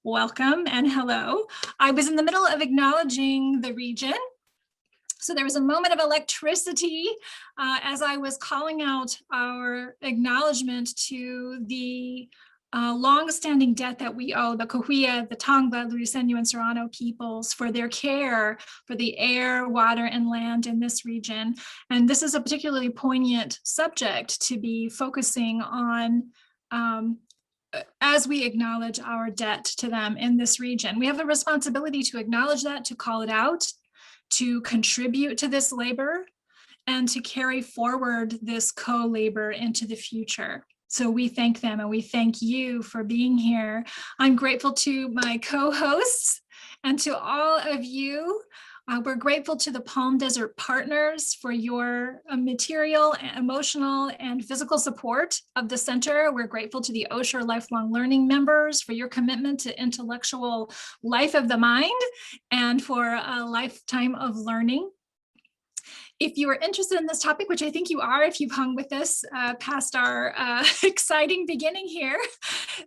welcome and hello. I was in the middle of acknowledging the region. So there was a moment of electricity as I was calling out our acknowledgement to the long-standing debt that we owe the Cahuilla, the Tongva, Luiseno, and Serrano peoples for their care for the air, water, and land in this region. And this is a particularly poignant subject to be focusing on as we acknowledge our debt to them in this region. We have a responsibility to acknowledge that, to call it out, to contribute to this labor, and to carry forward this co-labor into the future. So we thank them and we thank you for being here. I'm grateful to my co-hosts and to all of you. We're grateful to the Palm Desert partners for your material, emotional, and physical support of the center. We're grateful to the Osher Lifelong Learning members for your commitment to intellectual life of the mind and for a lifetime of learning. If you are interested in this topic, which I think you are if you've hung with us past our exciting beginning here,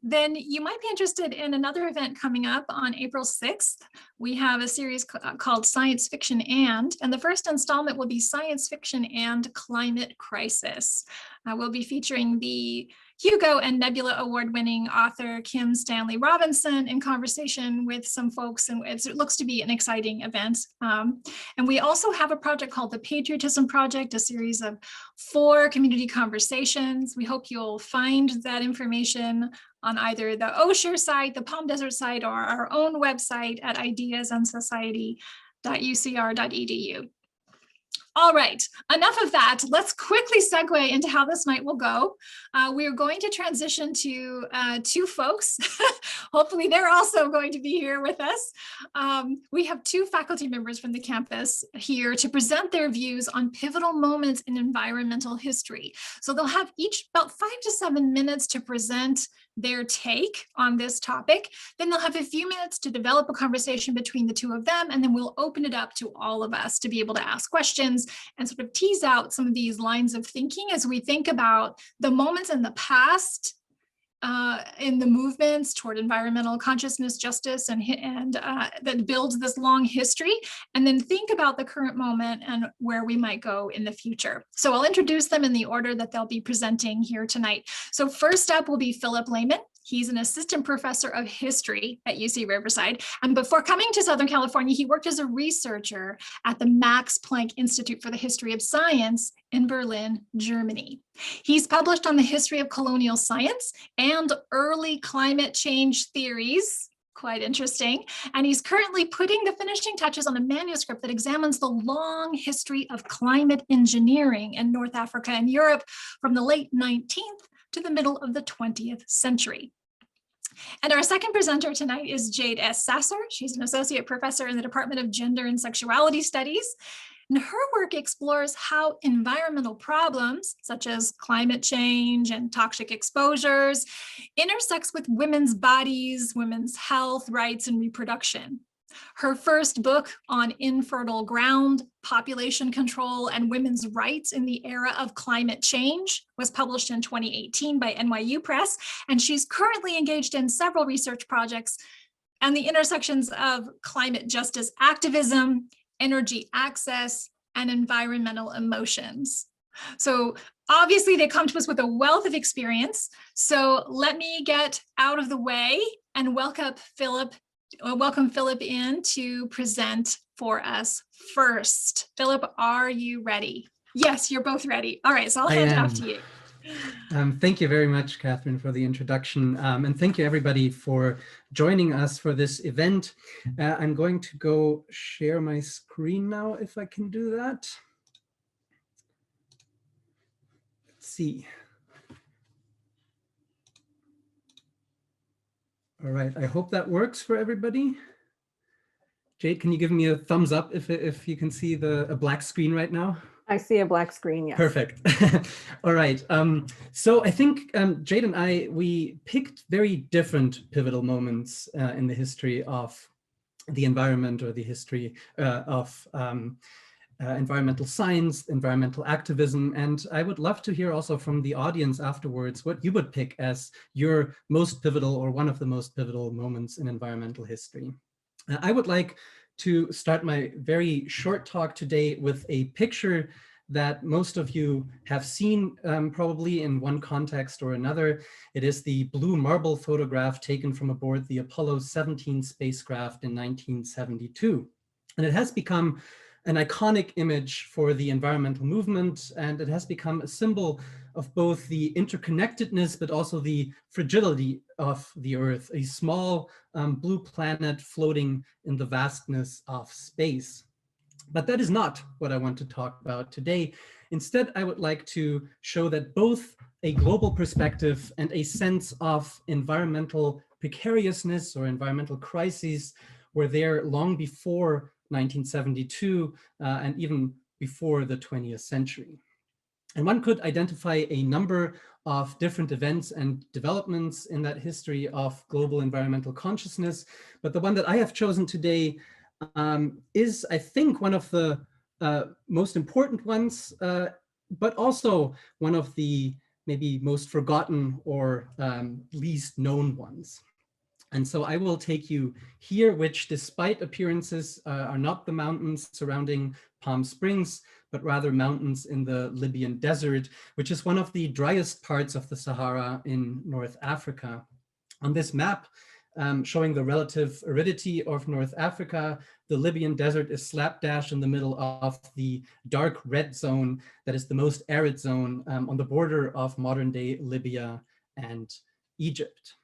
then you might be interested in another event coming up on April 6th. We have a series called Science Fiction and the first installment will be Science Fiction and Climate Crisis. We'll be featuring the Hugo and Nebula award-winning author Kim Stanley Robinson in conversation with some folks, and it looks to be an exciting event. And we also have a project called the Patriotism Project, a series of 4 community conversations. We hope you'll find that information on either the Osher site, the Palm Desert site, or our own website at ideasandsociety.ucr.edu. All right, enough of that. Let's quickly segue into how this night will go. We are going to transition to 2 folks. Hopefully they're also going to be here with us. We have 2 faculty members from the campus here to present their views on pivotal moments in environmental history. So they'll have each about 5 to 7 minutes to present their take on this topic. Then they'll have a few minutes to develop a conversation between the 2 of them, and then we'll open it up to all of us to be able to ask questions and sort of tease out some of these lines of thinking as we think about the moments in the past in the movements toward environmental consciousness, justice, and that builds this long history, and then think about the current moment and where we might go in the future. So I'll introduce them in the order that they'll be presenting here tonight. So first up will be Phillip Layman. He's an assistant professor of history at UC Riverside. And before coming to Southern California, he worked as a researcher at the Max Planck Institute for the History of Science in Berlin, Germany. He's published on the history of colonial science and early climate change theories. Quite interesting. And he's currently putting the finishing touches on a manuscript that examines the long history of climate engineering in North Africa and Europe from the late 19th to the middle of the 20th century. And our second presenter tonight is Jade S Sasser. She's an associate professor in the Department of Gender and Sexuality Studies. And her work explores how environmental problems, such as climate change and toxic exposures, intersects with women's bodies, women's health, rights, and reproduction. Her first book on infertile ground, population control, and women's rights in the era of climate change was published in 2018 by NYU Press, and she's currently engaged in several research projects on the intersections of climate justice activism, energy access, and environmental emotions. So obviously they come to us with a wealth of experience. So let me get out of the way and welcome Phillip in to present for us first. Phillip, are you ready? Yes, you're both ready. All right, so I'll hand it off to you. Thank you very much, Catherine, for the introduction. And thank you, everybody, for joining us for this event. I'm going to go share my screen now, if I can do that. Let's see. All right, I hope that works for everybody. Jade, can you give me a thumbs up if you can see a black screen right now? I see a black screen, yes. Perfect. All right. So I think Jade and we picked very different pivotal moments in the history of the environment or the history of environmental science, environmental activism, and I would love to hear also from the audience afterwards what you would pick as your most pivotal or one of the most pivotal moments in environmental history. I would like to start my very short talk today with a picture that most of you have seen probably in one context or another. It is the blue marble photograph taken from aboard the Apollo 17 spacecraft in 1972. And it has become an iconic image for the environmental movement, and it has become a symbol of both the interconnectedness but also the fragility of the Earth, a small blue planet floating in the vastness of space. But that is not what I want to talk about today. Instead, I would like to show that both a global perspective and a sense of environmental precariousness or environmental crises were there long before 1972 and even before the 20th century. And one could identify a number of different events and developments in that history of global environmental consciousness, but the one that I have chosen today is, I think, one of the most important ones, but also one of the maybe most forgotten or least known ones. And so I will take you here, which despite appearances are not the mountains surrounding Palm Springs, but rather mountains in the Libyan desert, which is one of the driest parts of the Sahara in North Africa. On this map, showing the relative aridity of North Africa, the Libyan desert is slapdash in the middle of the dark red zone that is the most arid zone on the border of modern-day Libya and Egypt.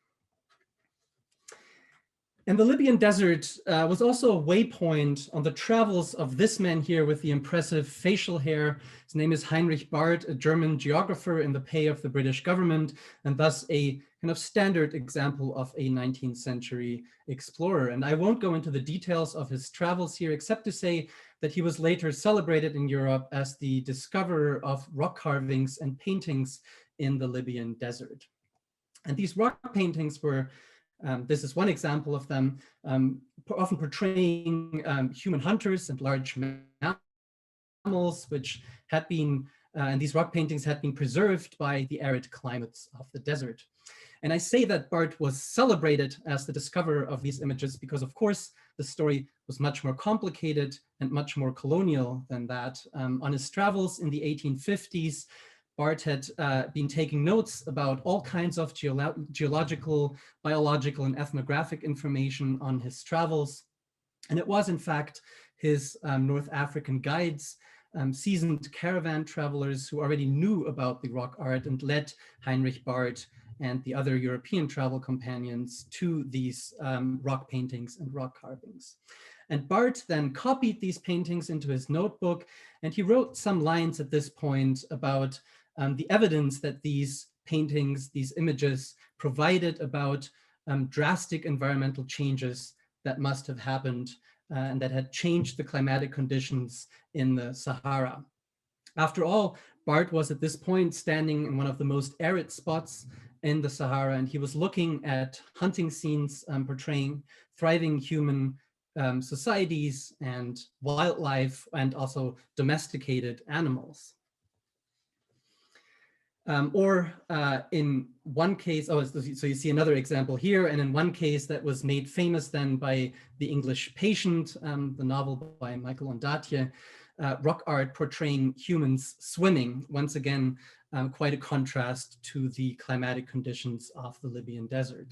And the Libyan desert was also a waypoint on the travels of this man here with the impressive facial hair. His name is Heinrich Barth, a German geographer in the pay of the British government, and thus a kind of standard example of a 19th century explorer. And I won't go into the details of his travels here, except to say that he was later celebrated in Europe as the discoverer of rock carvings and paintings in the Libyan desert. And these rock paintings were this is one example of them, often portraying human hunters and large mammals, which had been, and these rock paintings had been preserved by the arid climates of the desert. And I say that Barth was celebrated as the discoverer of these images because, of course, the story was much more complicated and much more colonial than that. On his travels in the 1850s, Barth had been taking notes about all kinds of geological, biological, and ethnographic information on his travels. And it was, in fact, his North African guides, seasoned caravan travelers who already knew about the rock art and led Heinrich Barth and the other European travel companions to these rock paintings and rock carvings. And Barth then copied these paintings into his notebook, and he wrote some lines at this point about the evidence that these paintings, these images provided about drastic environmental changes that must have happened and that had changed the climatic conditions in the Sahara. After all, Barth was at this point standing in one of the most arid spots in the Sahara, and he was looking at hunting scenes portraying thriving human societies and wildlife and also domesticated animals. In one case, so you see another example here, and in one case that was made famous then by The English Patient, the novel by Michael Ondaatje, rock art portraying humans swimming, once again, quite a contrast to the climatic conditions of the Libyan desert.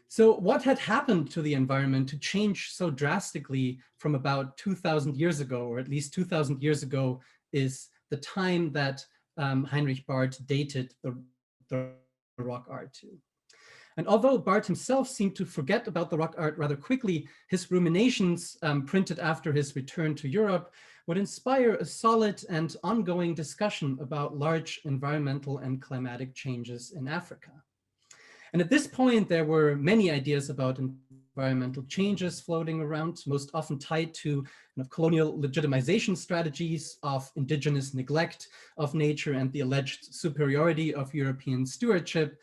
So what had happened to the environment to change so drastically from about 2,000 years ago, or at least 2,000 years ago is the time that Heinrich Barth dated the rock art to. And although Barth himself seemed to forget about the rock art rather quickly, his ruminations printed after his return to Europe would inspire a solid and ongoing discussion about large environmental and climatic changes in Africa. And at this point, there were many ideas about environmental changes floating around, most often tied to colonial legitimization strategies of indigenous neglect of nature and the alleged superiority of European stewardship.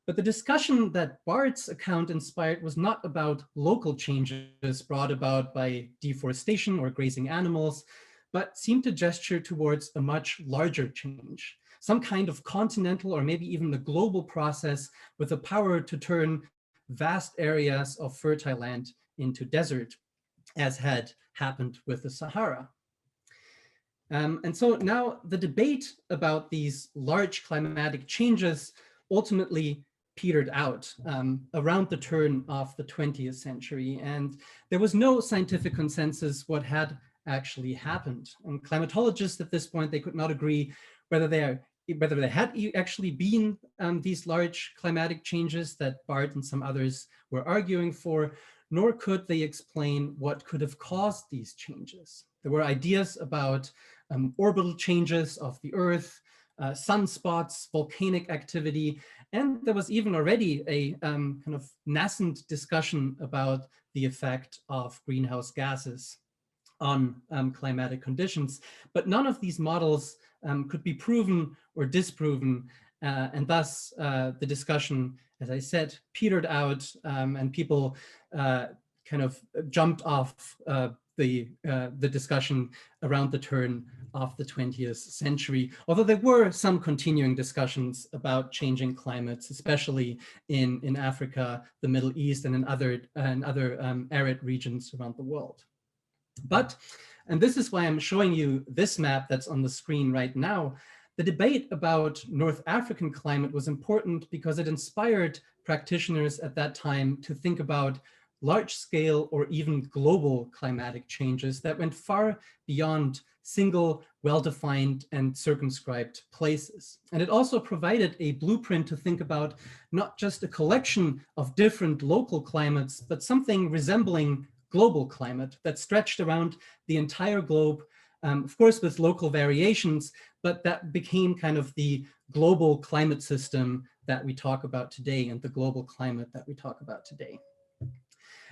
But the discussion that Barth's account inspired was not about local changes brought about by deforestation or grazing animals, but seemed to gesture towards a much larger change, some kind of continental or maybe even a global process with the power to turn vast areas of fertile land into desert, as had happened with the Sahara. And so now the debate about these large climatic changes ultimately petered out around the turn of the 20th century. And there was no scientific consensus what had actually happened. And climatologists at this point, they could not agree whether there had actually been these large climatic changes that Bart and some others were arguing for, nor could they explain what could have caused these changes. There were ideas about orbital changes of the Earth, sunspots, volcanic activity, and there was even already a kind of nascent discussion about the effect of greenhouse gases on climatic conditions. But none of these models could be proven or disproven, and thus the discussion, as I said, petered out, and people kind of jumped off the discussion around the turn of the 20th century, although there were some continuing discussions about changing climates, especially in Africa, the Middle East, and in other arid regions around the world. But, and this is why I'm showing you this map that's on the screen right now, the debate about North African climate was important because it inspired practitioners at that time to think about large-scale or even global climatic changes that went far beyond single, well-defined and circumscribed places. And it also provided a blueprint to think about not just a collection of different local climates, but something resembling global climate that stretched around the entire globe, of course with local variations, but that became kind of the global climate system that we talk about today and the global climate that we talk about today.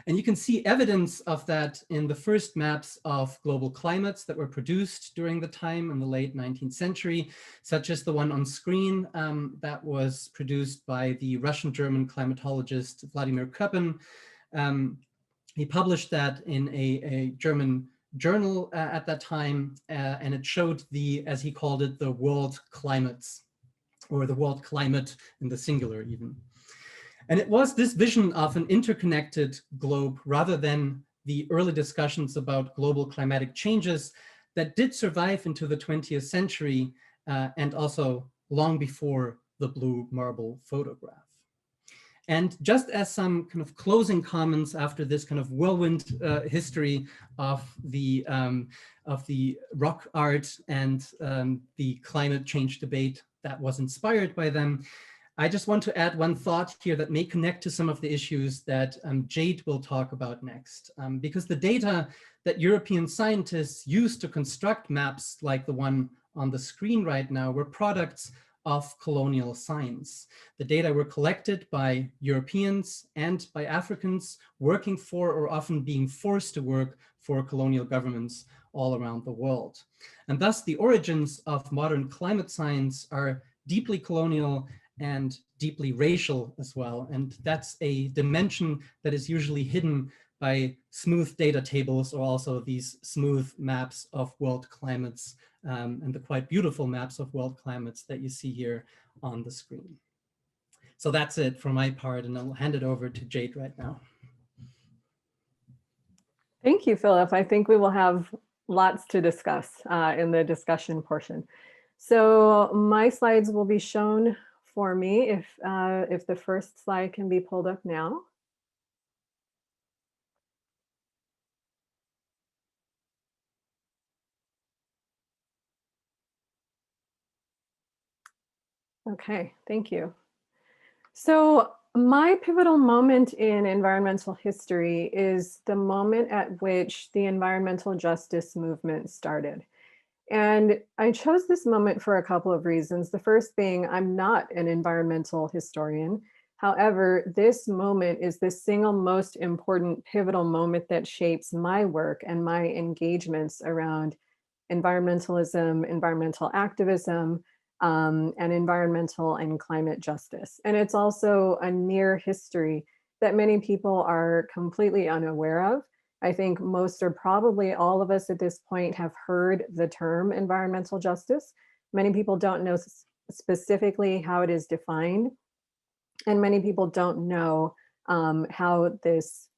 And you can see evidence of that in the first maps of global climates that were produced during the time in the late 19th century, such as the one on screen that was produced by the Russian-German climatologist Vladimir Köppen. He published that in a German journal at that time, and it showed the, as he called it, the world climates, or the world climate in the singular even. And it was this vision of an interconnected globe rather than the early discussions about global climatic changes that did survive into the 20th century and also long before the blue marble photograph. And just as some kind of closing comments after this kind of whirlwind history of the rock art and the climate change debate that was inspired by them, I just want to add one thought here that may connect to some of the issues that Jade will talk about next, because the data that European scientists used to construct maps like the one on the screen right now were products of colonial science. The data were collected by Europeans and by Africans working for, or often being forced to work for, colonial governments all around the world. And thus the origins of modern climate science are deeply colonial and deeply racial as well. And that's a dimension that is usually hidden by smooth data tables, or also these smooth maps of world climates and the quite beautiful maps of world climates that you see here on the screen. So that's it for my part, and I'll hand it over to Jade right now. Thank you, Philip. I think we will have lots to discuss in the discussion portion. So my slides will be shown for me if the first slide can be pulled up now. Okay, thank you. So my pivotal moment in environmental history is the moment at which the environmental justice movement started. And I chose this moment for a couple of reasons. The first being, I'm not an environmental historian. However, this moment is the single most important pivotal moment that shapes my work and my engagements around environmentalism, environmental activism, and environmental and climate justice. And it's also a near history that many people are completely unaware of. I think most or probably all of us at this point have heard the term environmental justice. Many people don't know specifically how it is defined, and many people don't know how this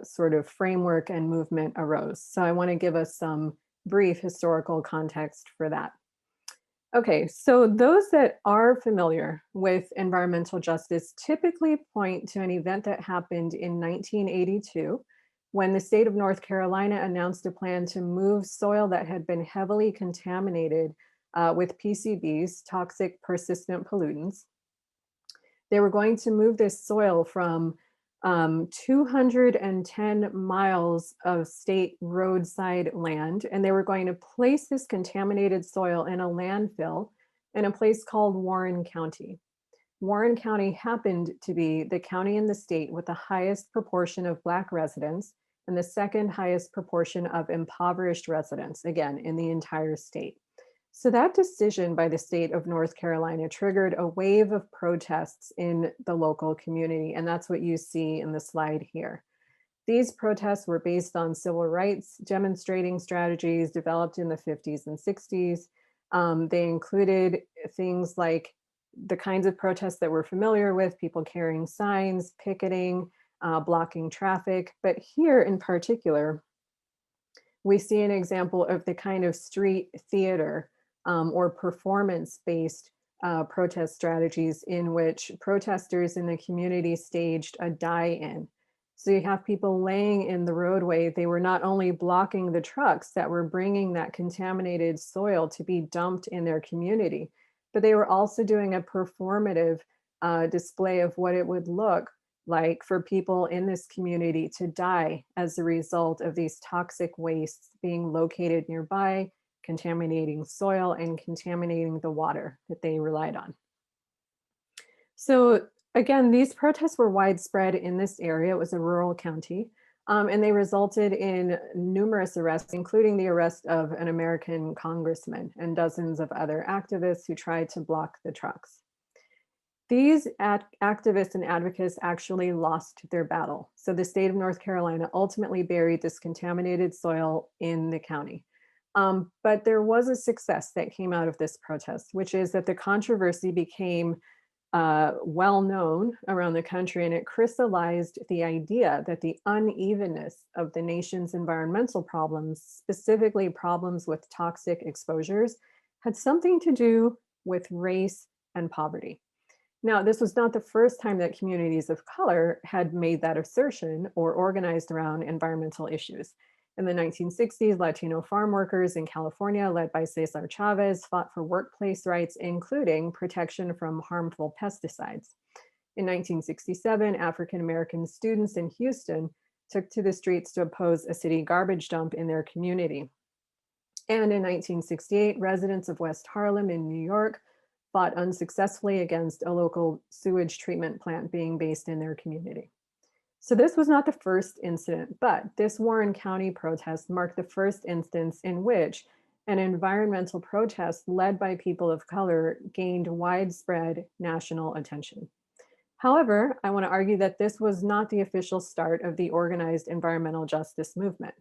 sort of framework and movement arose. So I want to give us some brief historical context for that. Okay, so those that are familiar with environmental justice typically point to an event that happened in 1982 when the state of North Carolina announced a plan to move soil that had been heavily contaminated with PCBs, toxic persistent pollutants. They were going to move this soil from 210 miles of state roadside land, and they were going to place this contaminated soil in a landfill in a place called Warren County. Warren County happened to be the county in the state with the highest proportion of Black residents and the second highest proportion of impoverished residents, again, in the entire state. So that decision by the state of North Carolina triggered a wave of protests in the local community, and that's what you see in the slide here. These protests were based on civil rights demonstrating strategies developed in the 50s and 60s. They included things like the kinds of protests that we're familiar with, people carrying signs, picketing, blocking traffic. But here in particular, we see an example of the kind of street theater or performance-based protest strategies in which protesters in the community staged a die-in. So you have people laying in the roadway. They were not only blocking the trucks that were bringing that contaminated soil to be dumped in their community, but they were also doing a performative display of what it would look like for people in this community to die as a result of these toxic wastes being located nearby, contaminating soil and contaminating the water that they relied on. So again, these protests were widespread in this area. It was a rural county, and they resulted in numerous arrests, including the arrest of an American congressman and dozens of other activists who tried to block the trucks. These activists and advocates actually lost their battle. So the state of North Carolina ultimately buried this contaminated soil in the county. But there was a success that came out of this protest, which is that the controversy became well known around the country, and it crystallized the idea that the unevenness of the nation's environmental problems, specifically problems with toxic exposures, had something to do with race and poverty. Now, this was not the first time that communities of color had made that assertion or organized around environmental issues. In the 1960s, Latino farm workers in California, led by Cesar Chavez, fought for workplace rights, including protection from harmful pesticides. In 1967, African-American students in Houston took to the streets to oppose a city garbage dump in their community. And in 1968, residents of West Harlem in New York fought unsuccessfully against a local sewage treatment plant being based in their community. So this was not the first incident, but this Warren County protest marked the first instance in which an environmental protest led by people of color gained widespread national attention. However, I want to argue that this was not the official start of the organized environmental justice movement.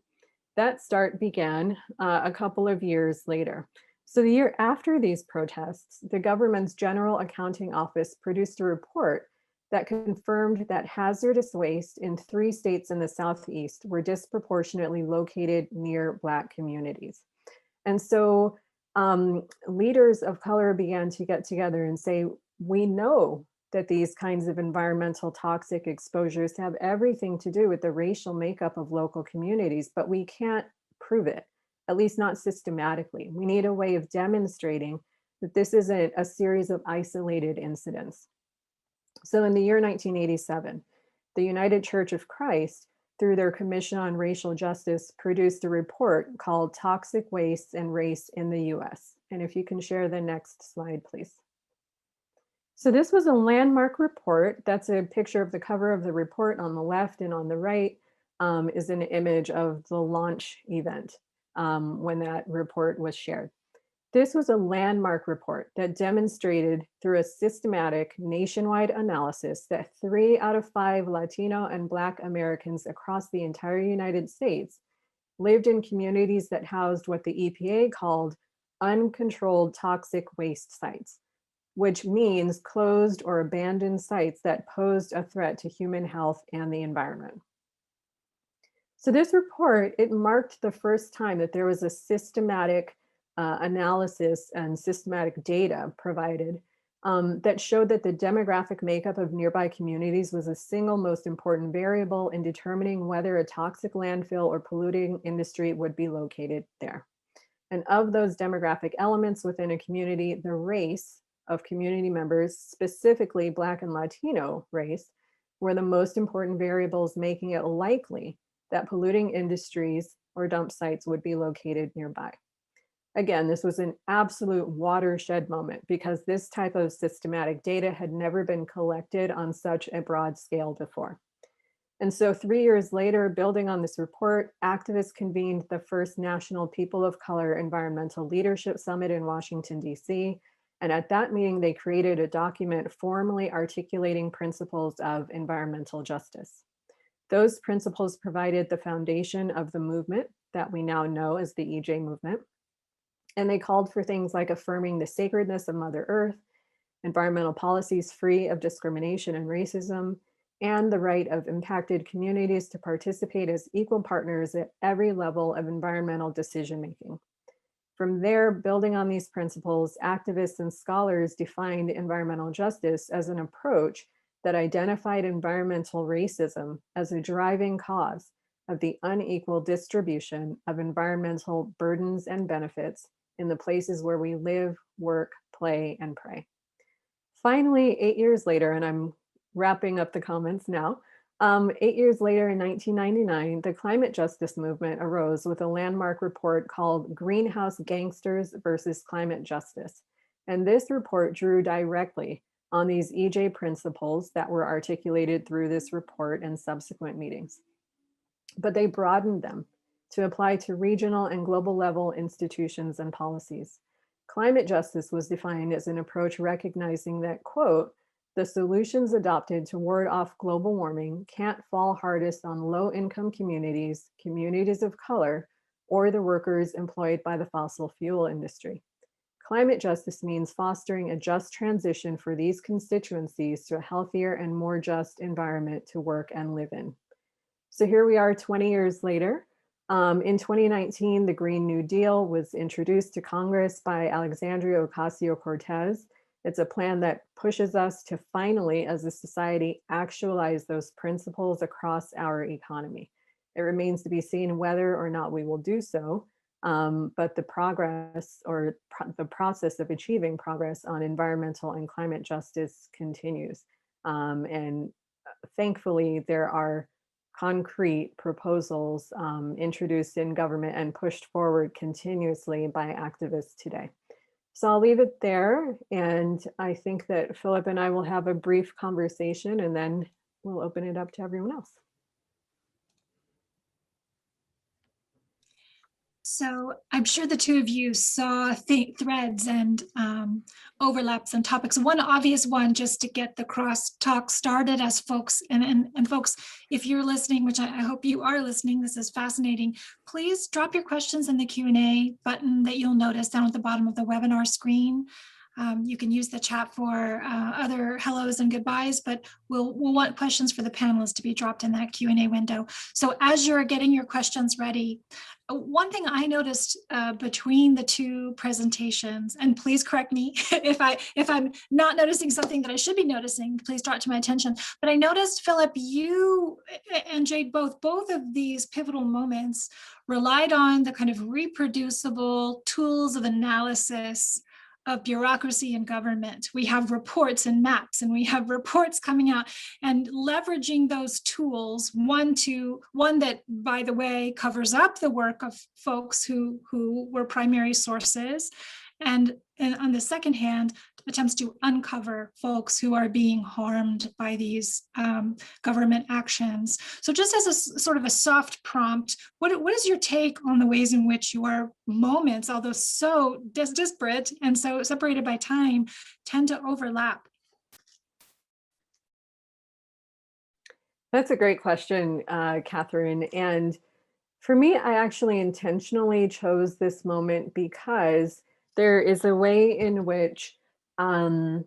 That start began a couple of years later. So the year after these protests, the government's General Accounting Office produced a report that confirmed that hazardous waste in 3 states in the Southeast were disproportionately located near Black communities. And so leaders of color began to get together and say, we know that these kinds of environmental toxic exposures have everything to do with the racial makeup of local communities, but we can't prove it, at least not systematically. We need a way of demonstrating that this isn't a series of isolated incidents. So in the year 1987, the United Church of Christ, through their Commission on Racial Justice, produced a report called Toxic Waste and Race in the US. And if you can share the next slide, please. So this was a landmark report. That's a picture of the cover of the report on the left, and on the right is an image of the launch event when that report was shared. This was a landmark report that demonstrated through a systematic nationwide analysis that 3 out of 5 Latino and Black Americans across the entire United States lived in communities that housed what the EPA called uncontrolled toxic waste sites, which means closed or abandoned sites that posed a threat to human health and the environment. So this report, it marked the first time that there was a systematic analysis and systematic data provided that showed that the demographic makeup of nearby communities was the single most important variable in determining whether a toxic landfill or polluting industry would be located there. And of those demographic elements within a community, the race of community members, specifically Black and Latino race, were the most important variables, making it likely that polluting industries or dump sites would be located nearby. Again, this was an absolute watershed moment because this type of systematic data had never been collected on such a broad scale before. And so 3 years later, building on this report, activists convened the first National People of Color Environmental Leadership Summit in Washington, D.C. And at that meeting, they created a document formally articulating principles of environmental justice. Those principles provided the foundation of the movement that we now know as the EJ movement. And they called for things like affirming the sacredness of Mother Earth, environmental policies free of discrimination and racism, and the right of impacted communities to participate as equal partners at every level of environmental decision-making. From there, building on these principles, activists and scholars defined environmental justice as an approach that identified environmental racism as a driving cause of the unequal distribution of environmental burdens and benefits in the places where we live, work, play, and pray. Finally, 8 years later, and I'm wrapping up the comments now, 8 years later in 1999, the climate justice movement arose with a landmark report called Greenhouse Gangsters versus Climate Justice. And this report drew directly on these EJ principles that were articulated through this report and subsequent meetings. But they broadened them to apply to regional and global level institutions and policies. Climate justice was defined as an approach recognizing that, quote, the solutions adopted to ward off global warming can't fall hardest on low-income communities, communities of color, or the workers employed by the fossil fuel industry. Climate justice means fostering a just transition for these constituencies to a healthier and more just environment to work and live in. So here we are 20 years later. In 2019, the Green New Deal was introduced to Congress by Alexandria Ocasio-Cortez. It's a plan that pushes us to finally, as a society, actualize those principles across our economy. It remains to be seen whether or not we will do so, but the progress or the process of achieving progress on environmental and climate justice continues. And thankfully, there are concrete proposals introduced in government and pushed forward continuously by activists today. So I'll leave it there. And I think that Philip and I will have a brief conversation and then we'll open it up to everyone else. So I'm sure the two of you saw threads and overlaps and topics. One obvious one, just to get the crosstalk started, as folks and folks, if you're listening, which I hope you are listening, this is fascinating. Please drop your questions in the Q&A button that you'll notice down at the bottom of the webinar screen. You can use the chat for other hellos and goodbyes, but we'll want questions for the panelists to be dropped in that Q&A window. So as you're getting your questions ready, one thing I noticed between the two presentations, and please correct me if I'm not noticing something that I should be noticing, please draw it to my attention. But I noticed, Philip, you and Jade, both of these pivotal moments relied on the kind of reproducible tools of analysis of bureaucracy and government. We have reports and maps, and we have reports coming out, and leveraging those tools, one that, by the way, covers up the work of folks who were primary sources, and on the second hand, attempts to uncover folks who are being harmed by these government actions. So just as a sort of a soft prompt, what is your take on the ways in which your moments, although so disparate and so separated by time, tend to overlap? That's a great question, Catherine. And for me, I actually intentionally chose this moment because there is a way in which the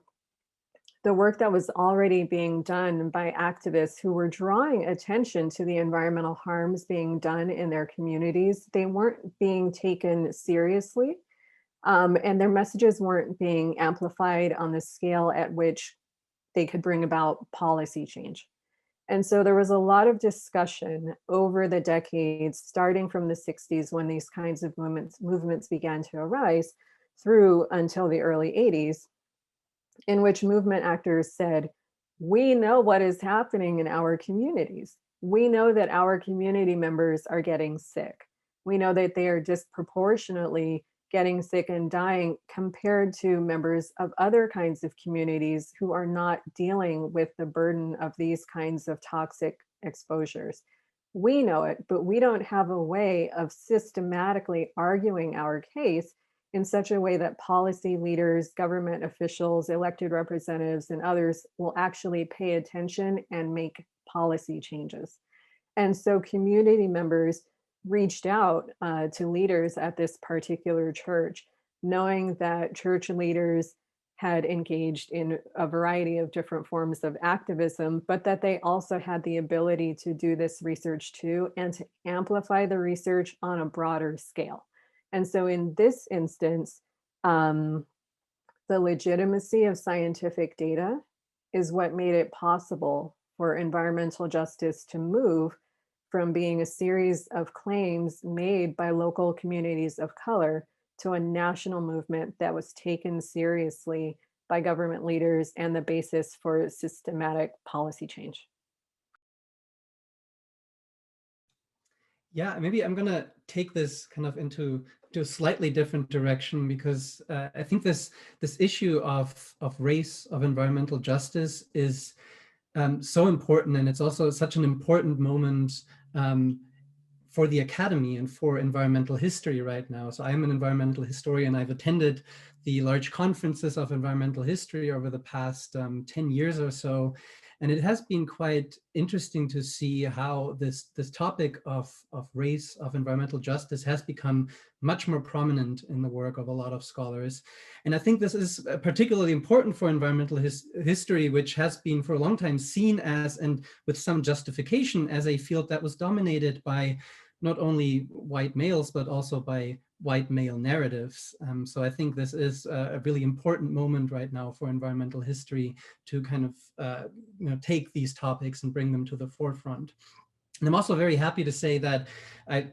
work that was already being done by activists who were drawing attention to the environmental harms being done in their communities, they weren't being taken seriously, and their messages weren't being amplified on the scale at which they could bring about policy change. And so there was a lot of discussion over the decades, starting from the 60s when these kinds of movements began to arise through until the early 80s, in which movement actors said, we know what is happening in our communities. We know that our community members are getting sick. We know that they are disproportionately getting sick and dying compared to members of other kinds of communities who are not dealing with the burden of these kinds of toxic exposures. We know it, but we don't have a way of systematically arguing our case in such a way that policy leaders, government officials, elected representatives, and others will actually pay attention and make policy changes. And so community members reached out to leaders at this particular church, knowing that church leaders had engaged in a variety of different forms of activism, but that they also had the ability to do this research too, and to amplify the research on a broader scale. And so in this instance, the legitimacy of scientific data is what made it possible for environmental justice to move from being a series of claims made by local communities of color to a national movement that was taken seriously by government leaders and the basis for systematic policy change. Yeah, maybe I'm gonna take this kind of into a slightly different direction, because I think this issue of race, of environmental justice is so important, and it's also such an important moment for the academy and for environmental history right now. So I'm an environmental historian. I've attended the large conferences of environmental history over the past 10 years or so. And it has been quite interesting to see how this topic of race, of environmental justice has become much more prominent in the work of a lot of scholars. And I think this is particularly important for environmental history, which has been for a long time seen as, and with some justification, as a field that was dominated by not only white males, but also by white male narratives. So I think this is a really important moment right now for environmental history to kind of take these topics and bring them to the forefront. And I'm also very happy to say that I've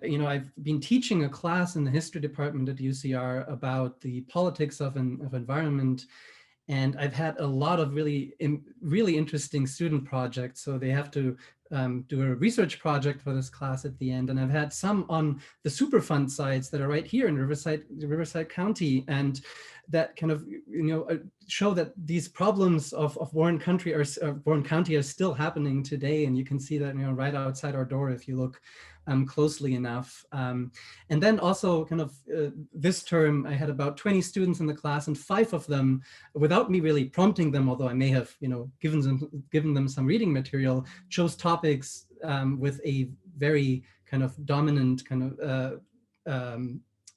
been teaching a class in the history department at UCR about the politics of environment. And I've had a lot of really interesting student projects. So they have to do a research project for this class at the end. And I've had some on the Superfund sites that are right here in Riverside County, and that kind of show that these problems of Warren County are still happening today. And you can see that right outside our door if you look closely enough. And then also kind of this term, I had about 20 students in the class, and 5 of them, without me really prompting them, although I may have given them some reading material, chose topics with a very kind of dominant kind of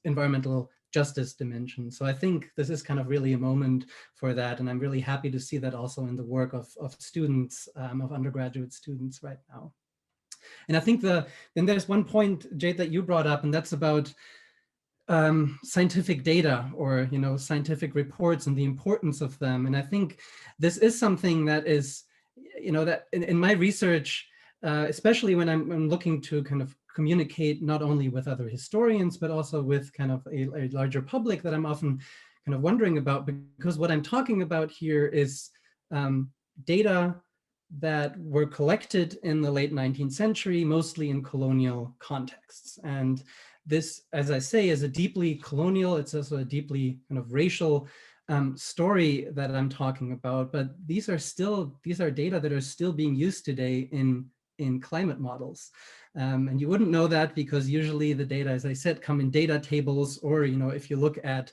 environmental justice dimension. So I think this is kind of really a moment for that. And I'm really happy to see that also in the work of students, of undergraduate students right now. And I think then there's one point, Jade, that you brought up, and that's about scientific data, or scientific reports and the importance of them. And I think this is something that is, that in my research, especially when I'm looking to kind of communicate not only with other historians, but also with kind of a larger public, that I'm often kind of wondering about, because what I'm talking about here is data that were collected in the late 19th century, mostly in colonial contexts. And this, as I say, is a deeply colonial, it's also a deeply kind of racial story that I'm talking about, but these are data that are still being used today in climate models. And you wouldn't know that because usually the data, as I said, come in data tables, or, if you look at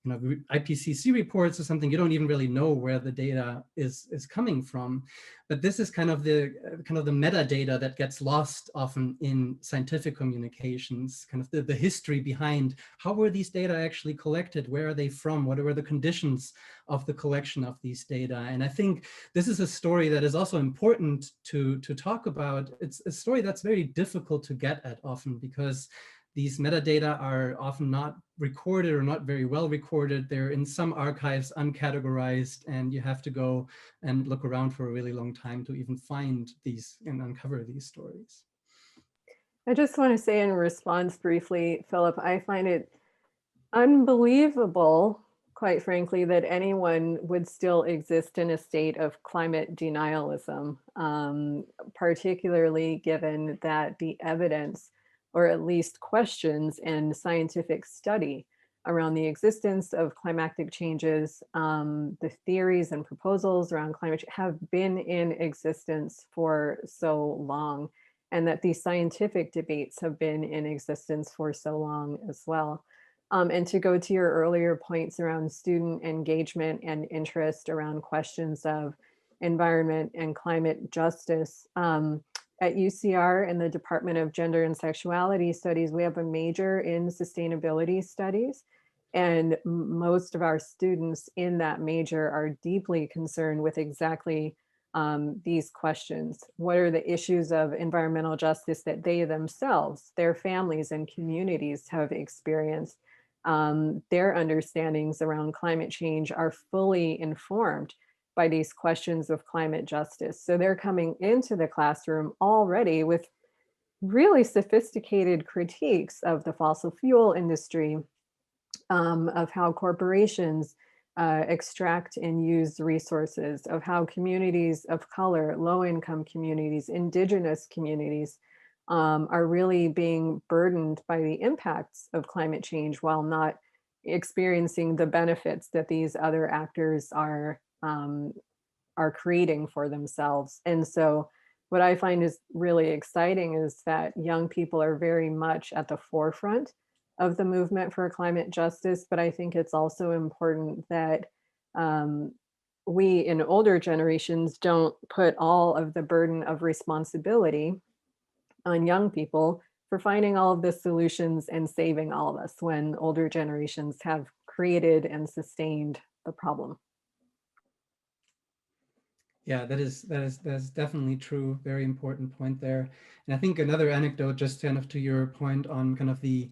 IPCC reports or something, you don't even really know where the data is coming from. But this is kind of the metadata that gets lost often in scientific communications, kind of the history behind how were these data actually collected, where are they from, what were the conditions of the collection of these data. And I think this is a story that is also important to talk about. It's a story that's very difficult to get at often because these metadata are often not recorded or not very well recorded. They're in some archives uncategorized, and you have to go and look around for a really long time to even find these and uncover these stories. I just want to say in response briefly, Philip, I find it unbelievable, quite frankly, that anyone would still exist in a state of climate denialism, particularly given that the evidence, or at least questions and scientific study around the existence of climatic changes, the theories and proposals around climate change have been in existence for so long, and that these scientific debates have been in existence for so long as well. And to go to your earlier points around student engagement and interest around questions of environment and climate justice, at UCR in the Department of Gender and Sexuality Studies, we have a major in sustainability studies. And most of our students in that major are deeply concerned with exactly these questions. What are the issues of environmental justice that they themselves, their families and communities have experienced? Their understandings around climate change are fully informed by these questions of climate justice. So they're coming into the classroom already with really sophisticated critiques of the fossil fuel industry, of how corporations extract and use resources, of how communities of color, low-income communities, indigenous communities are really being burdened by the impacts of climate change while not experiencing the benefits that these other actors are creating for themselves. And so what I find is really exciting is that young people are very much at the forefront of the movement for climate justice, but I think it's also important that we in older generations don't put all of the burden of responsibility on young people for finding all of the solutions and saving all of us when older generations have created and sustained the problem. Yeah, that's definitely true. Very important point there. And I think another anecdote, just kind of to your point on kind of the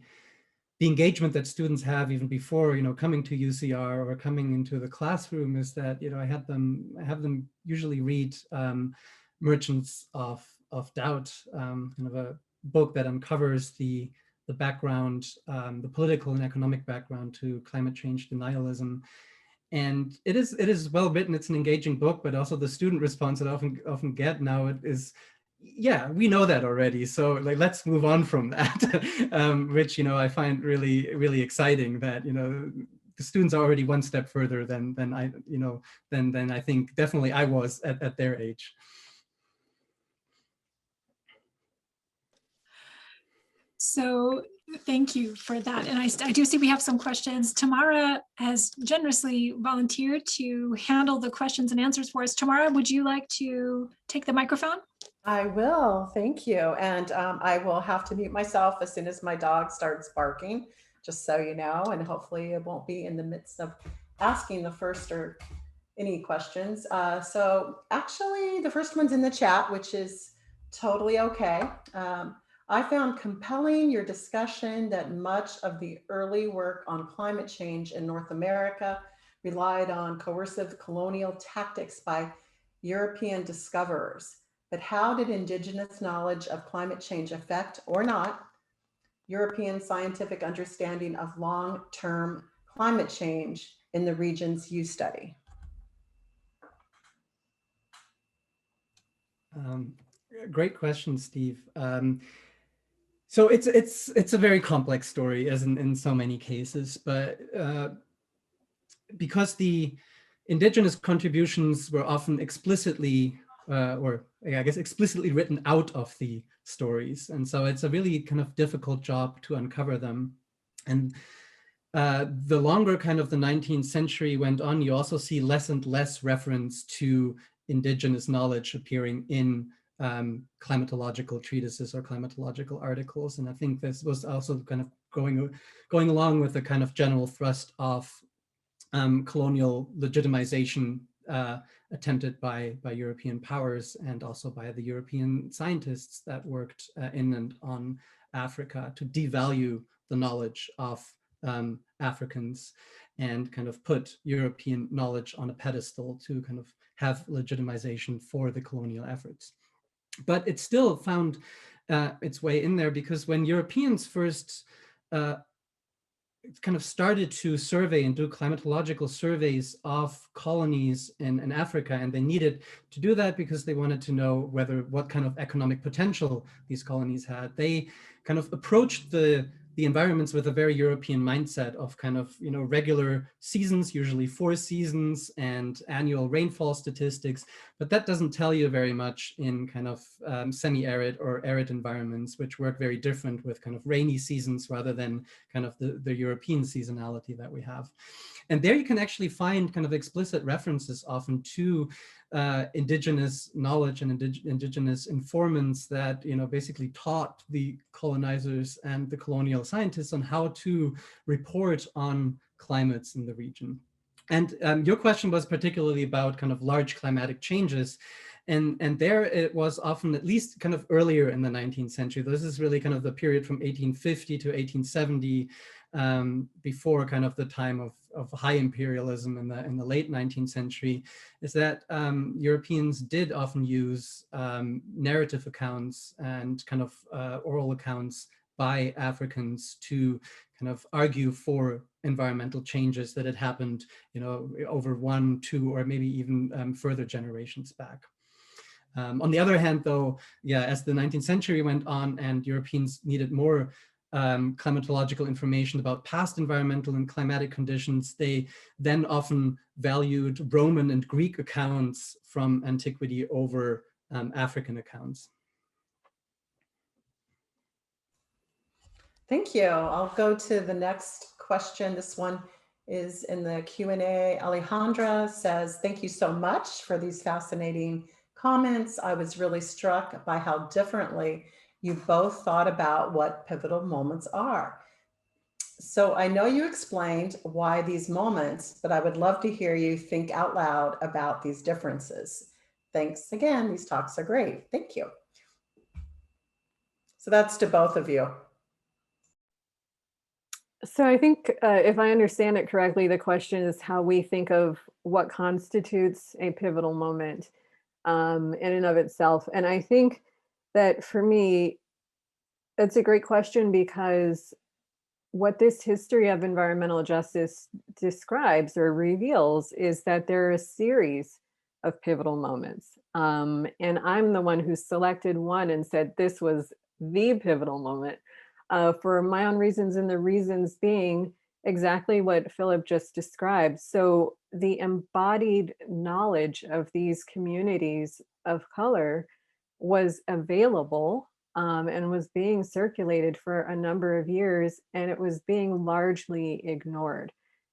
engagement that students have even before, coming to UCR or coming into the classroom, is that, I have them usually read Merchants of Doubt, kind of a book that uncovers the background, the political and economic background to climate change denialism. And it is well written. It's an engaging book, but also the student response that I often get now is, yeah, we know that already. So like, let's move on from that, which, I find really, really exciting that, the students are already one step further than I think definitely I was at their age. So thank you for that. And I do see we have some questions. Tamara has generously volunteered to handle the questions and answers for us. Tamara, would you like to take the microphone? I will, thank you. And I will have to mute myself as soon as my dog starts barking, just so you know, and hopefully it won't be in the midst of asking the first or any questions. So actually the first one's in the chat, which is totally okay. I found compelling your discussion that much of the early work on climate change in North America relied on coercive colonial tactics by European discoverers. But how did indigenous knowledge of climate change affect, or not, European scientific understanding of long-term climate change in the regions you study? Great question, Steve. So it's a very complex story, as in so many cases, but because the indigenous contributions were often explicitly, or I guess explicitly written out of the stories. And so it's a really kind of difficult job to uncover them. And the longer kind of the 19th century went on, you also see less and less reference to indigenous knowledge appearing in climatological treatises or climatological articles. And I think this was also kind of going along with the kind of general thrust of colonial legitimization attempted by European powers and also by the European scientists that worked in and on Africa to devalue the knowledge of Africans and kind of put European knowledge on a pedestal to kind of have legitimization for the colonial efforts. But it still found its way in there, because when Europeans first kind of started to survey and do climatological surveys of colonies in Africa, and they needed to do that because they wanted to know what kind of economic potential these colonies had. They kind of approached the environments with a very European mindset of kind of, regular seasons, usually 4 seasons, and annual rainfall statistics. But that doesn't tell you very much in kind of semi-arid or arid environments, which work very different with kind of rainy seasons rather than kind of the European seasonality that we have. And there you can actually find kind of explicit references often to indigenous knowledge and indigenous informants that, basically taught the colonizers and the colonial scientists on how to report on climates in the region. And your question was particularly about kind of large climatic changes. And there it was often, at least kind of earlier in the 19th century. This is really kind of the period from 1850 to 1870, before kind of the time of high imperialism in the late 19th century, is that Europeans did often use narrative accounts and kind of oral accounts by Africans to kind of argue for environmental changes that had happened, over 1, 2, or maybe even further generations back. On the other hand, though, as the 19th century went on and Europeans needed more climatological information about past environmental and climatic conditions, they then often valued Roman and Greek accounts from antiquity over African accounts. Thank you. I'll go to the next question. This one is in the Q&A. Alejandra says, thank you so much for these fascinating comments. I was really struck by how differently you both thought about what pivotal moments are. So I know you explained why these moments, but I would love to hear you think out loud about these differences. Thanks again. These talks are great. Thank you. So that's to both of you. So I think if I understand it correctly, the question is how we think of what constitutes a pivotal moment in and of itself. And I think that for me, it's a great question, because what this history of environmental justice describes or reveals is that there are a series of pivotal moments. And I'm the one who selected one and said this was the pivotal moment for my own reasons, and the reasons being exactly what Philip just described. So the embodied knowledge of these communities of color was available and was being circulated for a number of years, and it was being largely ignored.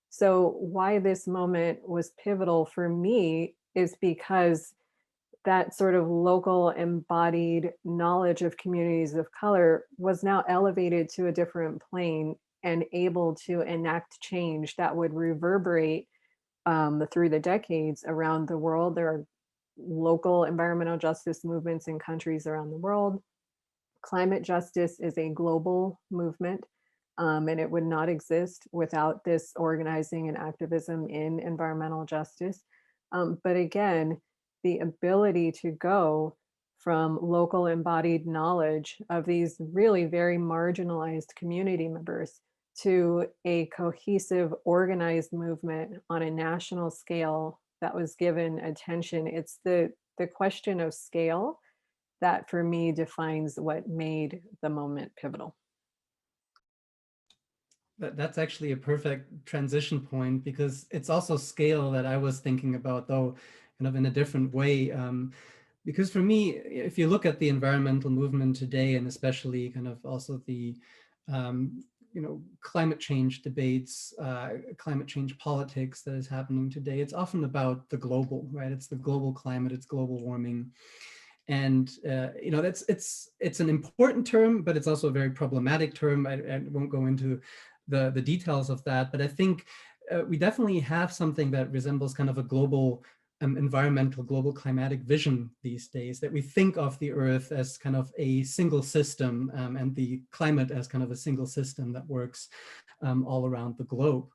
So why this moment was pivotal for me is because that sort of local embodied knowledge of communities of color was now elevated to a different plane and able to enact change that would reverberate through the decades around the world. There are local environmental justice movements in countries around the world. Climate justice is a global movement, and it would not exist without this organizing and activism in environmental justice. But again, the ability to go from local embodied knowledge of these really very marginalized community members to a cohesive, organized movement on a national scale that was given attention. It's the question of scale that for me defines what made the moment pivotal. That's actually a perfect transition point, because it's also scale that I was thinking about, though kind of in a different way. Because for me, if you look at the environmental movement today, and especially kind of also the climate change debates, climate change politics that is happening today, it's often about the global, right? It's the global climate, it's global warming. And it's an important term, but it's also a very problematic term. I won't go into the details of that, but I think we definitely have something that resembles kind of a global environmental, global climatic vision these days, that we think of the Earth as kind of a single system, and the climate as kind of a single system that works all around the globe.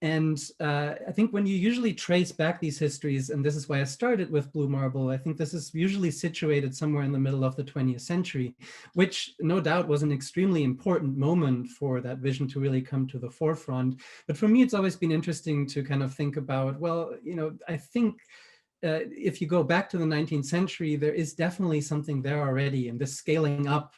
And I think when you usually trace back these histories, and this is why I started with Blue Marble, I think this is usually situated somewhere in the middle of the 20th century, which no doubt was an extremely important moment for that vision to really come to the forefront. But for me, it's always been interesting to kind of think about, well, I think if you go back to the 19th century, there is definitely something there already, and this scaling up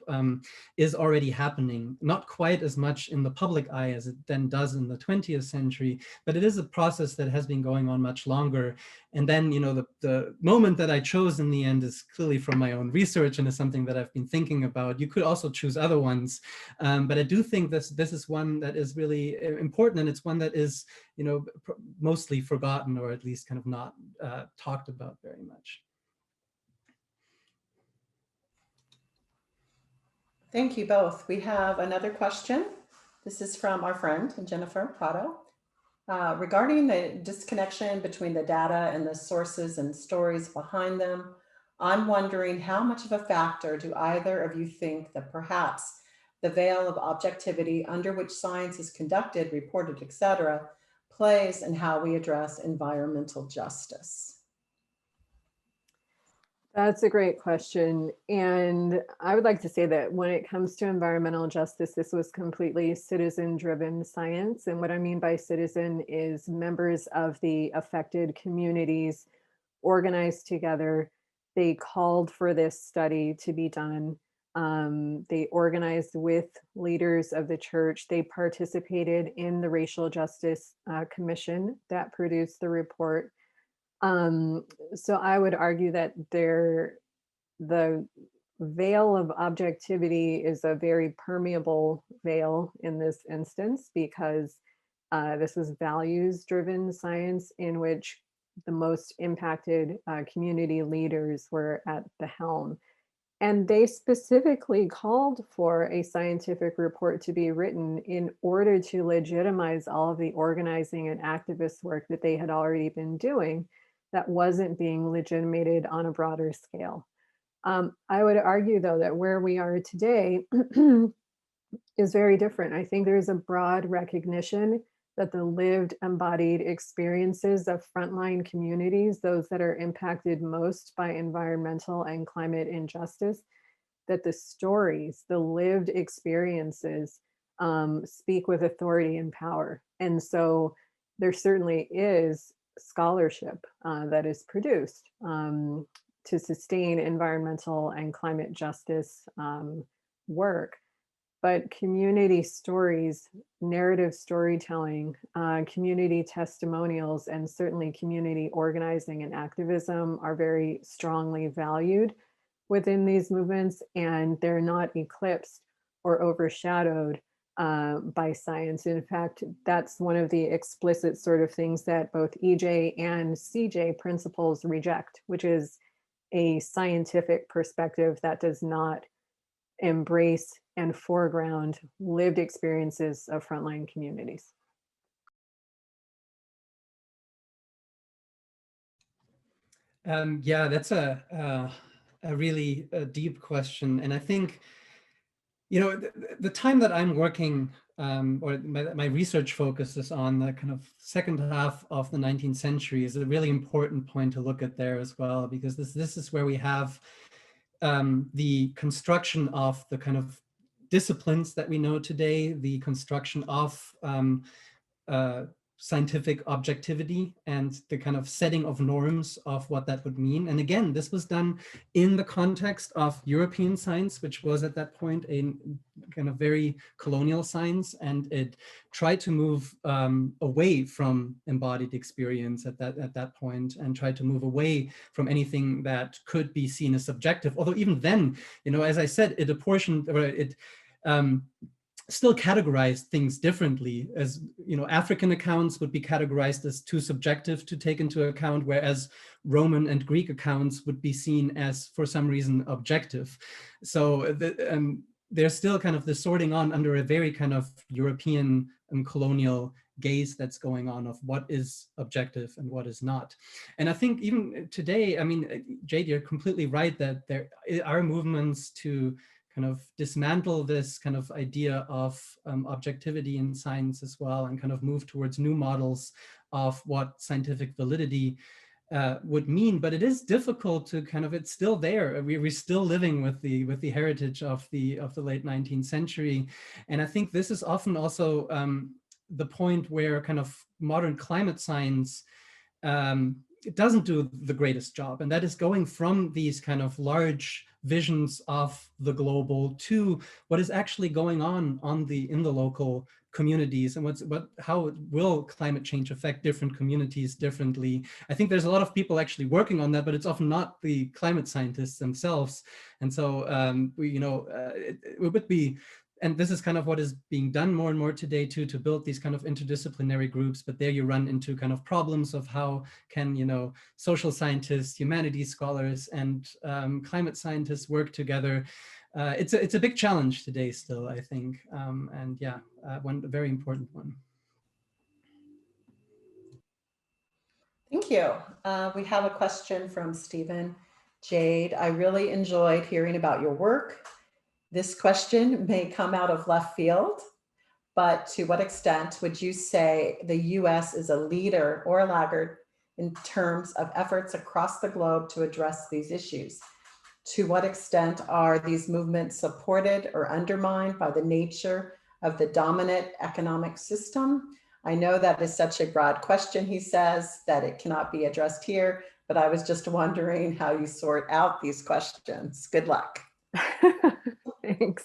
is already happening. Not quite as much in the public eye as it then does in the 20th century, but it is a process that has been going on much longer. And then, the moment that I chose in the end is clearly from my own research, and is something that I've been thinking about. You could also choose other ones, but I do think this is one that is really important, and it's one that is mostly forgotten, or at least kind of not talked about very much. Thank you both. We have another question. This is from our friend Jennifer Prado. Regarding the disconnection between the data and the sources and stories behind them, I'm wondering how much of a factor do either of you think that perhaps the veil of objectivity under which science is conducted, reported, etc., plays in how we address environmental justice? That's a great question. And I would like to say that when it comes to environmental justice, this was completely citizen-driven science. And what I mean by citizen is members of the affected communities organized together. They called for this study to be done. They organized with leaders of the church. They participated in the Racial Justice Commission that produced the report. So I would argue that the veil of objectivity is a very permeable veil in this instance, because this is values-driven science in which the most impacted community leaders were at the helm. And they specifically called for a scientific report to be written in order to legitimize all of the organizing and activist work that they had already been doing that wasn't being legitimated on a broader scale. I would argue, though, that where we are today is very different. I think there's a broad recognition that the lived embodied experiences of frontline communities, those that are impacted most by environmental and climate injustice, that the stories, the lived experiences speak with authority and power. And so there certainly is scholarship that is produced to sustain environmental and climate justice work. But community stories, narrative storytelling, community testimonials, and certainly community organizing and activism are very strongly valued within these movements, and they're not eclipsed or overshadowed by science. In fact, that's one of the explicit sort of things that both EJ and CJ principles reject, which is a scientific perspective that does not embrace and foreground lived experiences of frontline communities. Yeah, that's a really deep question. And I think, the time that I'm working, or my research focuses on the kind of second half of the 19th century, is a really important point to look at there as well, because this is where we have the construction of the kind of disciplines that we know today, the construction of scientific objectivity and the kind of setting of norms of what that would mean. And again, this was done in the context of European science, which was at that point a kind of very colonial science, and it tried to move away from embodied experience at that point, and tried to move away from anything that could be seen as subjective. Although even then, you know, as I said, it apportioned, or it still categorized things differently. As you know, African accounts would be categorized as too subjective to take into account, whereas Roman and Greek accounts would be seen as, for some reason, objective. So there's still kind of the sorting on under a very kind of European and colonial gaze that's going on of what is objective and what is not. And I think even today, I mean, Jade, you're completely right that there are movements to kind of dismantle this kind of idea of objectivity in science as well, and kind of move towards new models of what scientific validity would mean. But it is difficult to kind of, it's still there. We're still living with the heritage of the late 19th century. And I think this is often also the point where kind of modern climate science it doesn't do the greatest job, and that is going from these kind of large visions of the global to what is actually going on in the local communities, and how will climate change affect different communities differently. I think there's a lot of people actually working on that, but it's often not the climate scientists themselves. And so it would be, and this is kind of what is being done more and more today too, to build these kind of interdisciplinary groups. But there you run into kind of problems of how can, you know, social scientists, humanities scholars, and climate scientists work together. It's a big challenge today still, I think. And yeah, one very important one. Thank you. We have a question from Stephen. Jade, I really enjoyed hearing about your work. This question may come out of left field, but to what extent would you say the US is a leader or a laggard in terms of efforts across the globe to address these issues? To what extent are these movements supported or undermined by the nature of the dominant economic system? I know that is such a broad question, he says, that it cannot be addressed here, but I was just wondering how you sort out these questions. Good luck. Thanks.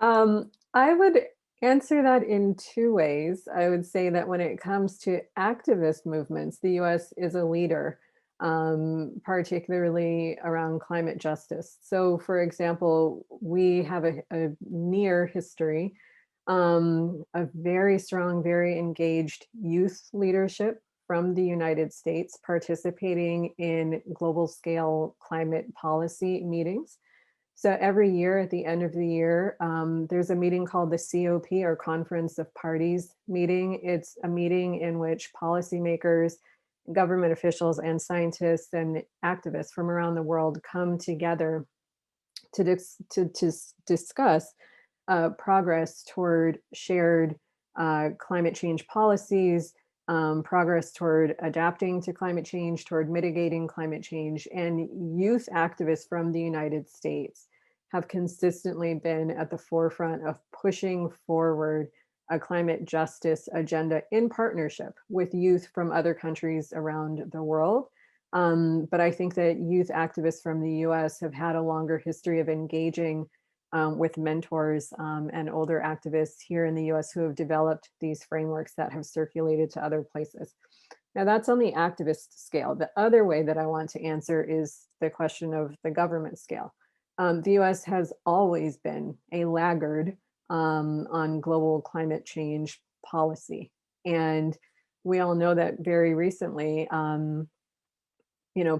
I would answer that in two ways. I would say that when it comes to activist movements, the US is a leader, particularly around climate justice. So for example, we have a near history of very strong, very engaged youth leadership from the United States participating in global scale climate policy meetings. So every year at the end of the year, there's a meeting called the COP, or Conference of Parties meeting. It's a meeting in which policymakers, government officials, and scientists and activists from around the world come together to discuss progress toward shared climate change policies, progress toward adapting to climate change, toward mitigating climate change. And youth activists from the United States have consistently been at the forefront of pushing forward a climate justice agenda in partnership with youth from other countries around the world. But I think that youth activists from the US have had a longer history of engaging with mentors and older activists here in the US who have developed these frameworks that have circulated to other places. Now that's on the activist scale. The other way that I want to answer is the question of the government scale. The US has always been a laggard on global climate change policy. And we all know that very recently,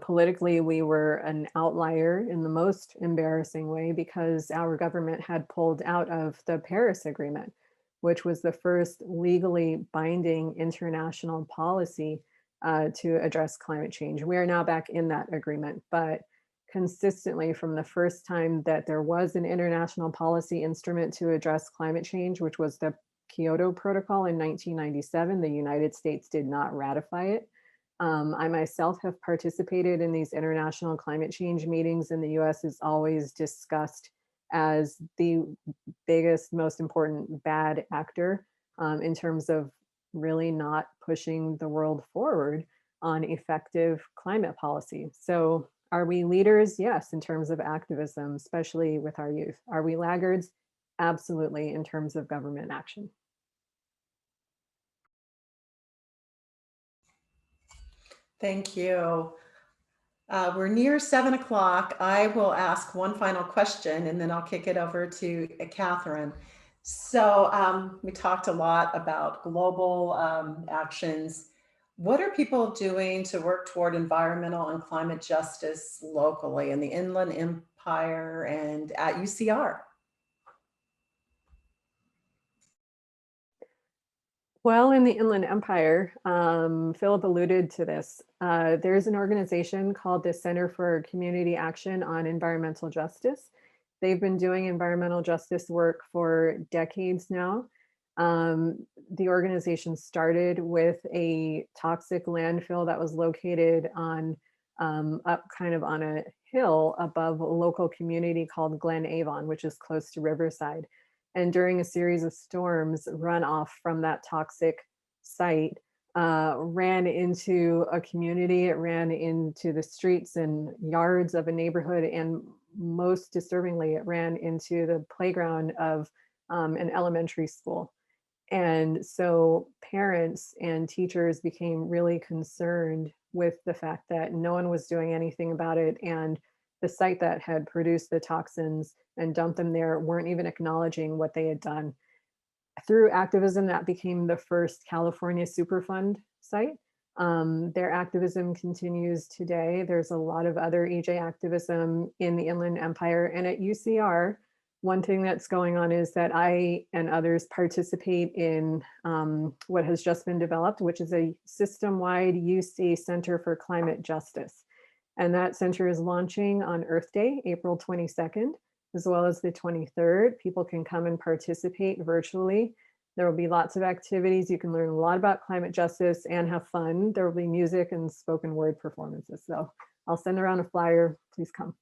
politically, we were an outlier in the most embarrassing way because our government had pulled out of the Paris Agreement, which was the first legally binding international policy to address climate change. We are now back in that agreement, but consistently from the first time that there was an international policy instrument to address climate change, which was the Kyoto Protocol in 1997, the United States did not ratify it. I myself have participated in these international climate change meetings, and the US is always discussed as the biggest, most important bad actor in terms of really not pushing the world forward on effective climate policy. So are we leaders? Yes, in terms of activism, especially with our youth. Are we laggards? Absolutely, in terms of government action. Thank you. We're near 7 o'clock. I will ask one final question and then I'll kick it over to Catherine. So we talked a lot about global actions. What are people doing to work toward environmental and climate justice locally in the Inland Empire and at UCR? Well, in the Inland Empire, Philip alluded to this. There's an organization called the Center for Community Action on Environmental Justice. They've been doing environmental justice work for decades now. The organization started with a toxic landfill that was located on up kind of on a hill above a local community called Glen Avon, which is close to Riverside. And during a series of storms, runoff from that toxic site ran into a community. It ran into the streets and yards of a neighborhood, and most disturbingly, it ran into the playground of an elementary school. And so parents and teachers became really concerned with the fact that no one was doing anything about it, and the site that had produced the toxins and dumped them there weren't even acknowledging what they had done. Through activism, that became the first California Superfund site. Their activism continues today. There's a lot of other EJ activism in the Inland Empire. And at UCR, one thing that's going on is that I and others participate in what has just been developed, which is a system-wide UC Center for Climate Justice. And that center is launching on Earth Day, April 22nd, as well as the 23rd. People can come and participate virtually. There will be lots of activities. You can learn a lot about climate justice and have fun. There will be music and spoken word performances. So I'll send around a flyer. Please come.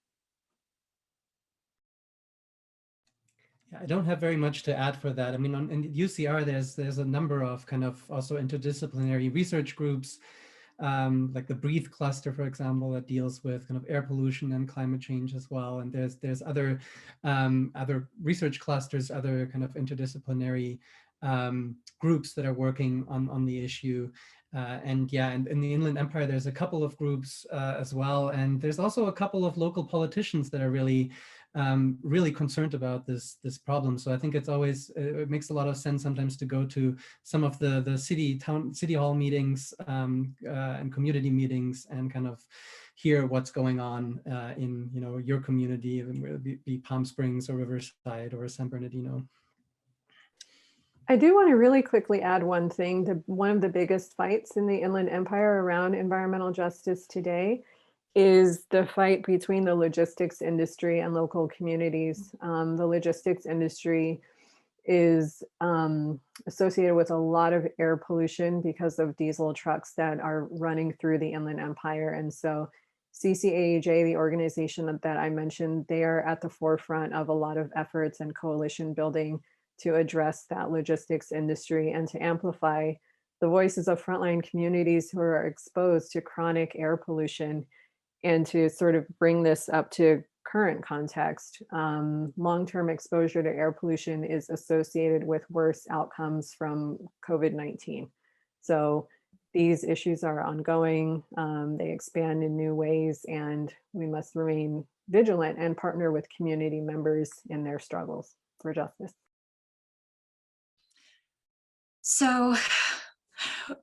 Yeah, I don't have very much to add for that. I mean, in UCR, there's a number of kind of also interdisciplinary research groups, like the Breathe cluster, for example, that deals with kind of air pollution and climate change as well. And there's other research clusters, other kind of interdisciplinary groups that are working on the issue. And yeah, and in the Inland Empire, there's a couple of groups as well. And there's also a couple of local politicians that are really concerned about this problem. So I think it's always, it makes a lot of sense sometimes to go to some of the city hall meetings and community meetings and kind of hear what's going on in your community, whether it be Palm Springs or Riverside or San Bernardino. I do want to really quickly add one thing to one of the biggest fights in the Inland Empire around environmental justice today is the fight between the logistics industry and local communities. The logistics industry is associated with a lot of air pollution because of diesel trucks that are running through the Inland Empire. And so CCAJ, the organization that I mentioned, they are at the forefront of a lot of efforts and coalition building to address that logistics industry and to amplify the voices of frontline communities who are exposed to chronic air pollution, and to sort of bring this up to current context. Long-term exposure to air pollution is associated with worse outcomes from COVID-19. So these issues are ongoing, they expand in new ways, and we must remain vigilant and partner with community members in their struggles for justice. So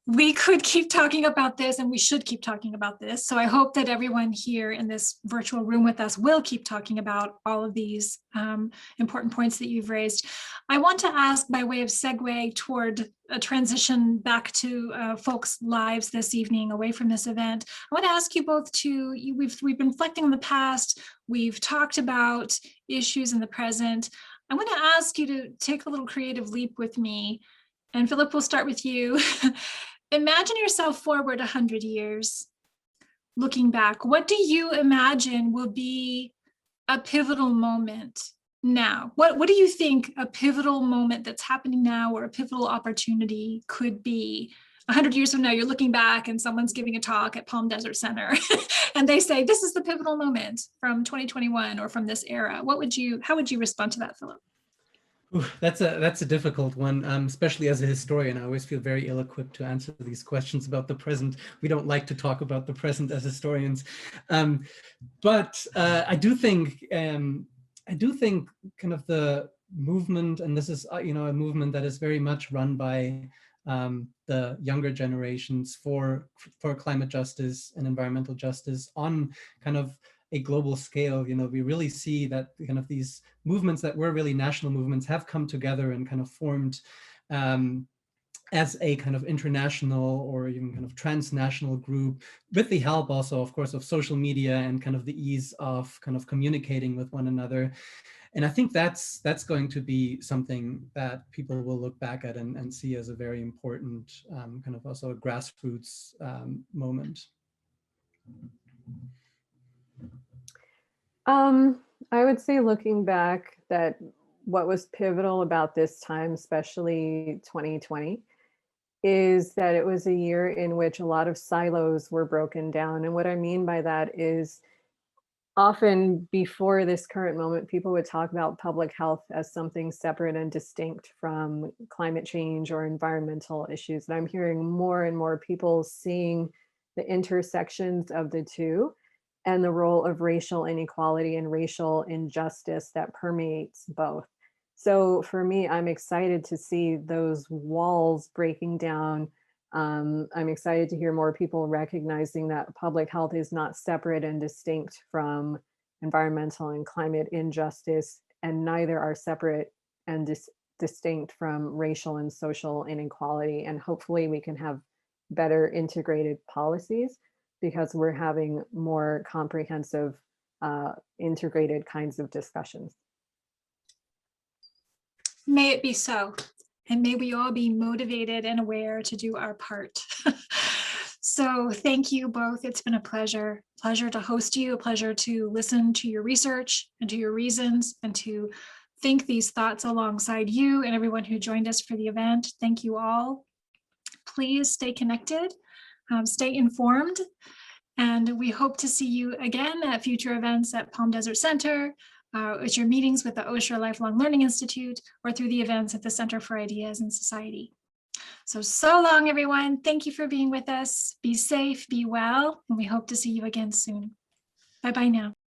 we could keep talking about this, and we should keep talking about this. So I hope that everyone here in this virtual room with us will keep talking about all of these important points that you've raised. I want to ask, by way of segue toward a transition back to folks' lives this evening, away from this event, I want to ask you both to, we've been reflecting on the past, we've talked about issues in the present. I want to ask you to take a little creative leap with me. And Philip, we'll start with you. Imagine yourself forward 100 years, looking back. What do you imagine will be a pivotal moment now? What do you think a pivotal moment that's happening now, or a pivotal opportunity could be? 100 years from now, you're looking back and someone's giving a talk at Palm Desert Center and they say, this is the pivotal moment from 2021 or from this era. How would you respond to that, Phillip? Ooh, that's a difficult one, especially as a historian. I always feel very ill-equipped to answer these questions about the present. We don't like to talk about the present as historians, but I do think kind of the movement, and this is a movement that is very much run by the younger generations for climate justice and environmental justice on kind of a global scale. We really see that kind of these movements that were really national movements have come together and kind of formed as a kind of international or even kind of transnational group, with the help also, of course, of social media and kind of the ease of kind of communicating with one another. And I think that's going to be something that people will look back at and see as a very important kind of also a grassroots moment. I would say, looking back, that what was pivotal about this time, especially 2020, is that it was a year in which a lot of silos were broken down. And what I mean by that is, often before this current moment, people would talk about public health as something separate and distinct from climate change or environmental issues. And I'm hearing more and more people seeing the intersections of the two and the role of racial inequality and racial injustice that permeates both. So for me, I'm excited to see those walls breaking down. I'm excited to hear more people recognizing that public health is not separate and distinct from environmental and climate injustice, and neither are separate and distinct from racial and social inequality. And hopefully we can have better integrated policies, because we're having more comprehensive, integrated kinds of discussions. May it be so. And may we all be motivated and aware to do our part. So thank you both. It's been a pleasure to host you, a pleasure to listen to your research and to your reasons, and to think these thoughts alongside you and everyone who joined us for the event. Thank you all. Please stay connected, stay informed, and we hope to see you again at future events at Palm Desert Center, at your meetings with the Osher Lifelong Learning Institute, or through the events at the Center for Ideas in Society. So long, everyone. Thank you for being with us. Be safe, be well, and we hope to see you again soon. Bye-bye now.